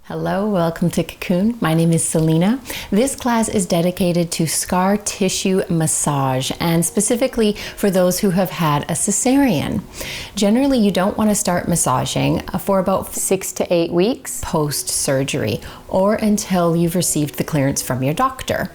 Hello, welcome to Kukoon. My name is Selena. This class is dedicated to scar tissue massage and specifically for those who have had a cesarean. Generally, you don't want to start massaging for about 6 to 8 weeks post-surgery or until you've received the clearance from your doctor.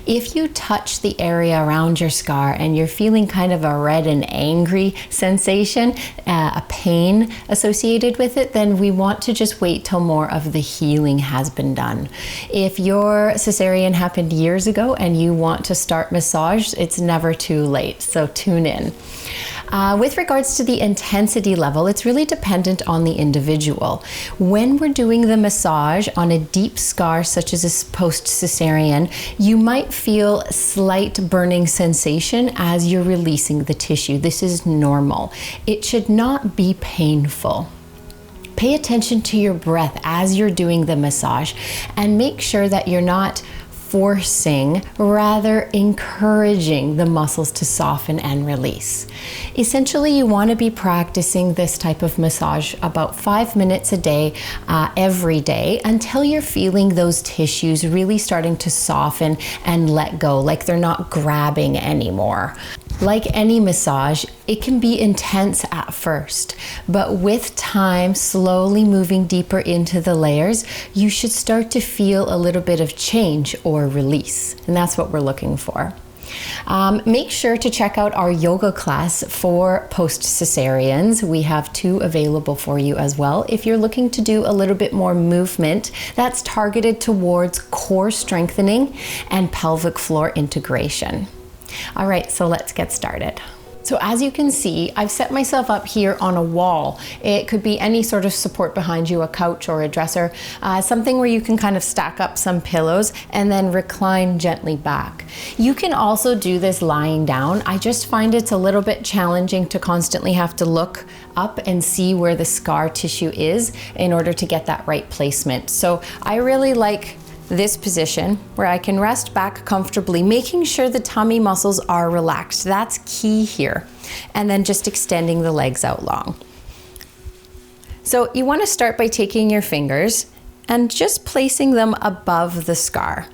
If you touch the area around your scar and you're feeling kind of a red and angry sensation, a pain associated with it, then we want to just wait till more of the healing has been done. If your cesarean happened years ago and you want to start massage, it's never too late, so tune in. With regards to the intensity level, it's really dependent on the individual. When we're doing the massage on a deep scar such as a post-cesarean, you might feel slight burning sensation as you're releasing the tissue. This is normal. It should not be painful. Pay attention to your breath as you're doing the massage and make sure that you're not forcing, rather encouraging the muscles to soften and release. Essentially, you want to be practicing this type of massage about 5 minutes a day, every day, until you're feeling those tissues really starting to soften and let go, like they're not grabbing anymore. Like any massage, it can be intense at first, but with time, slowly moving deeper into the layers, you should start to feel a little bit of change or release, and that's what we're looking for. Make sure to check out our yoga class for post-cesareans. We have 2 available for you as well. If you're looking to do a little bit more movement that's targeted towards core strengthening and pelvic floor integration. All right, so let's get started. So as you can see, I've set myself up here on a wall. It could be any sort of support behind you, a couch or a dresser, something where you can kind of stack up some pillows and then recline gently back. You can also do this lying down. I just find it's a little bit challenging to constantly have to look up and see where the scar tissue is in order to get that right placement. So I really like this position where I can rest back comfortably, making sure the tummy muscles are relaxed. That's key here. And then just extending the legs out long. So you want to start by taking your fingers and just placing them above the scar.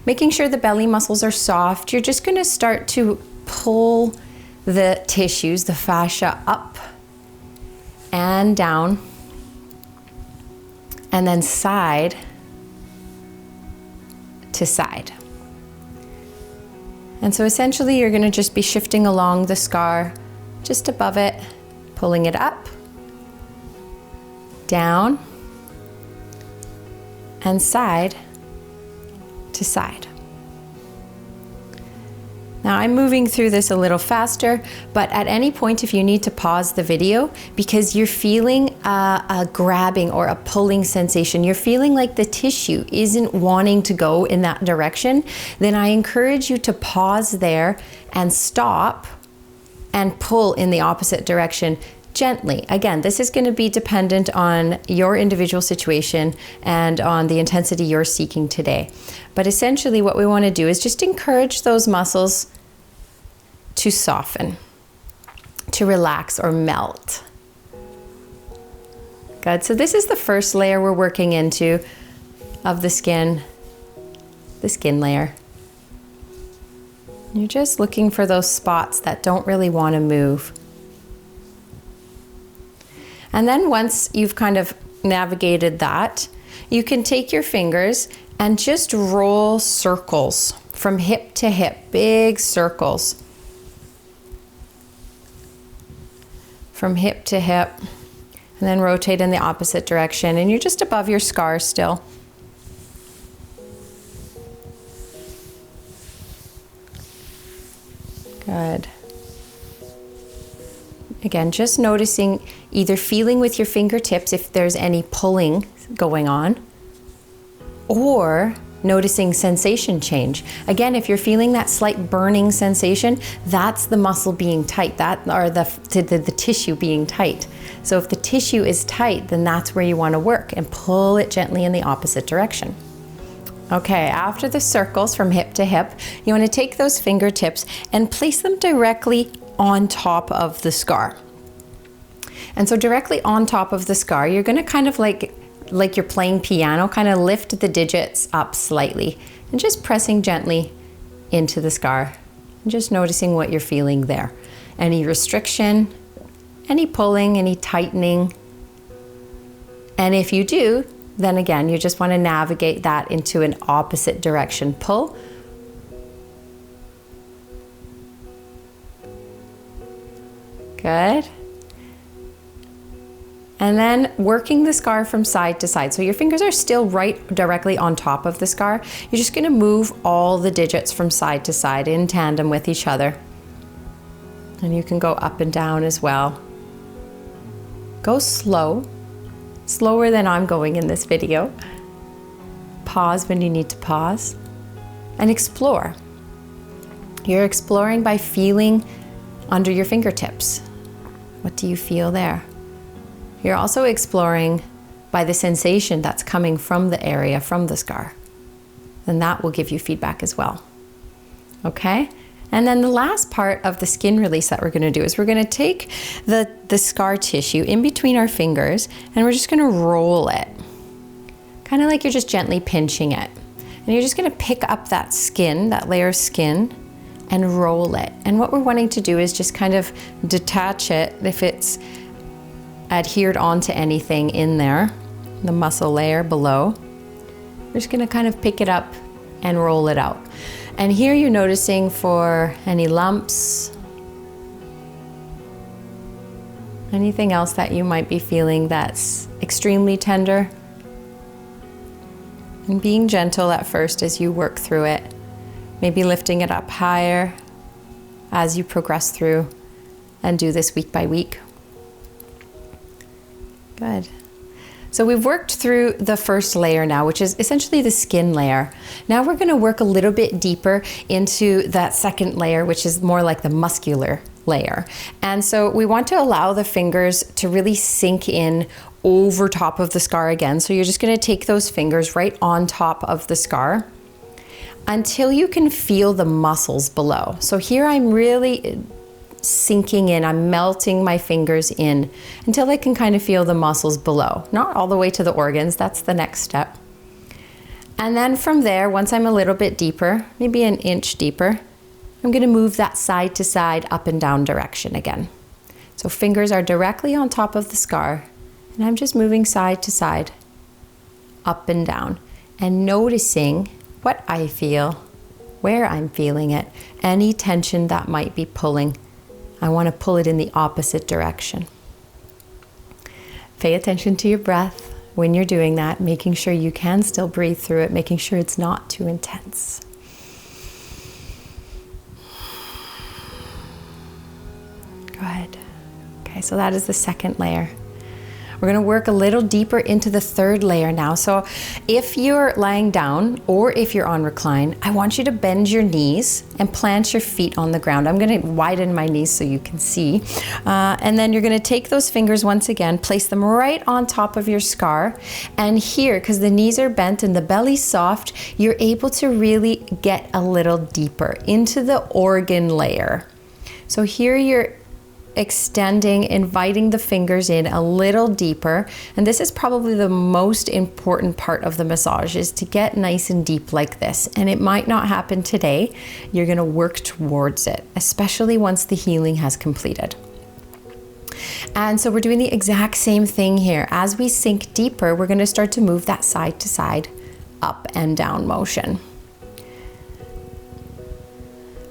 Making sure the belly muscles are soft. You're just going to start to pull the tissues, the fascia up and down, and then side to side. And so essentially you're going to just be shifting along the scar just above it, pulling it up, down, and side to side. Now I'm moving through this a little faster, but at any point if you need to pause the video because you're feeling a grabbing or a pulling sensation, you're feeling like the tissue isn't wanting to go in that direction, then I encourage you to pause there and stop and pull in the opposite direction gently. Again, this is going to be dependent on your individual situation and on the intensity you're seeking today. But essentially what we want to do is just encourage those muscles to soften, to relax or melt. Good. So this is the first layer we're working into of the skin layer. You're just looking for those spots that don't really want to move. And then once you've kind of navigated that, you can take your fingers and just roll circles from hip to hip, big circles. From hip to hip, and then rotate in the opposite direction, and you're just above your scar still. Good. Again, just noticing, either feeling with your fingertips if there's any pulling going on, or noticing sensation change. Again, if you're feeling that slight burning sensation, that's the muscle being tight, or the tissue being tight. So if the tissue is tight, then that's where you want to work and pull it gently in the opposite direction. Okay, after the circles from hip to hip, you want to take those fingertips and place them directly on top of the scar. And so directly on top of the scar, you're going to kind of like like you're playing piano, kind of lift the digits up slightly and just pressing gently into the scar. And just noticing what you're feeling there. Any restriction, any pulling, any tightening. And if you do, then again, you just want to navigate that into an opposite direction. Pull. Good. And then working the scar from side to side. So your fingers are still right directly on top of the scar. You're just going to move all the digits from side to side in tandem with each other. And you can go up and down as well. Go slow, slower than I'm going in this video. Pause when you need to pause and explore. You're exploring by feeling under your fingertips. What do you feel there? You're also exploring by the sensation that's coming from the area, from the scar. And that will give you feedback as well. Okay? And then the last part of the skin release that we're going to do is we're going to take the scar tissue in between our fingers and we're just going to roll it. Kind of like you're just gently pinching it. And you're just going to pick up that skin, that layer of skin, and roll it. And what we're wanting to do is just kind of detach it if it's adhered onto anything in there, the muscle layer below. We're just going to kind of pick it up and roll it out. And here you're noticing for any lumps, anything else that you might be feeling that's extremely tender. And being gentle at first as you work through it, maybe lifting it up higher as you progress through and do this week by week. Good. So we've worked through the first layer now, which is essentially the skin layer. Now we're going to work a little bit deeper into that second layer, which is more like the muscular layer. And so we want to allow the fingers to really sink in over top of the scar again. So you're just going to take those fingers right on top of the scar until you can feel the muscles below. So here I'm really sinking in, I'm melting my fingers in until I can kind of feel the muscles below. Not all the way to the organs, that's the next step. And then from there, once I'm a little bit deeper, maybe an inch deeper, I'm going to move that side to side, up and down direction again. So fingers are directly on top of the scar, and I'm just moving side to side, up and down, and noticing what I feel, where I'm feeling it, any tension that might be pulling. I want to pull it in the opposite direction. Pay attention to your breath when you're doing that, making sure you can still breathe through it, making sure it's not too intense. Good. Okay, so that is the second layer. We're going to work a little deeper into the third layer now. So if you're lying down or if you're on recline, I want you to bend your knees and plant your feet on the ground. I'm going to widen my knees so you can see. And then you're going to take those fingers once again, place them right on top of your scar. And here, because the knees are bent and the belly's soft, you're able to really get a little deeper into the organ layer. So here you're extending, inviting the fingers in a little deeper. And this is probably the most important part of the massage, is to get nice and deep like this. And it might not happen today. You're going to work towards it, especially once the healing has completed. And so we're doing the exact same thing here. As we sink deeper, we're going to start to move that side to side, up and down motion.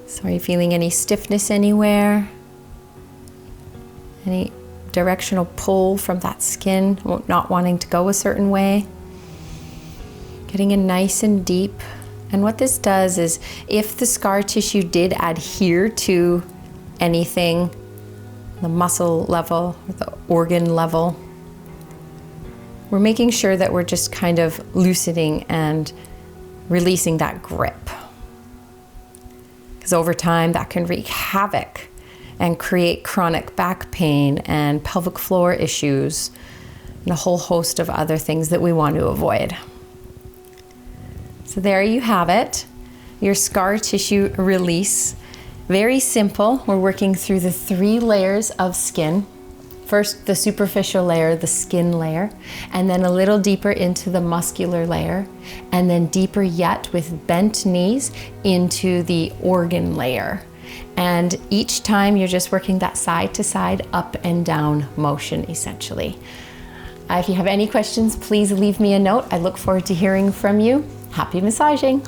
So are you feeling any stiffness anywhere? Any directional pull from that skin, not wanting to go a certain way? Getting in nice and deep. And what this does is, if the scar tissue did adhere to anything, the muscle level, or the organ level, we're making sure that we're just kind of loosening and releasing that grip. Because over time, that can wreak havoc and create chronic back pain and pelvic floor issues and a whole host of other things that we want to avoid. So there you have it, your scar tissue release. Very simple. We're working through the 3 layers of skin. First, the superficial layer, the skin layer, and then a little deeper into the muscular layer, and then deeper yet with bent knees into the organ layer. And each time you're just working that side to side, up and down motion, essentially. If you have any questions, please leave me a note. I look forward to hearing from you. Happy massaging.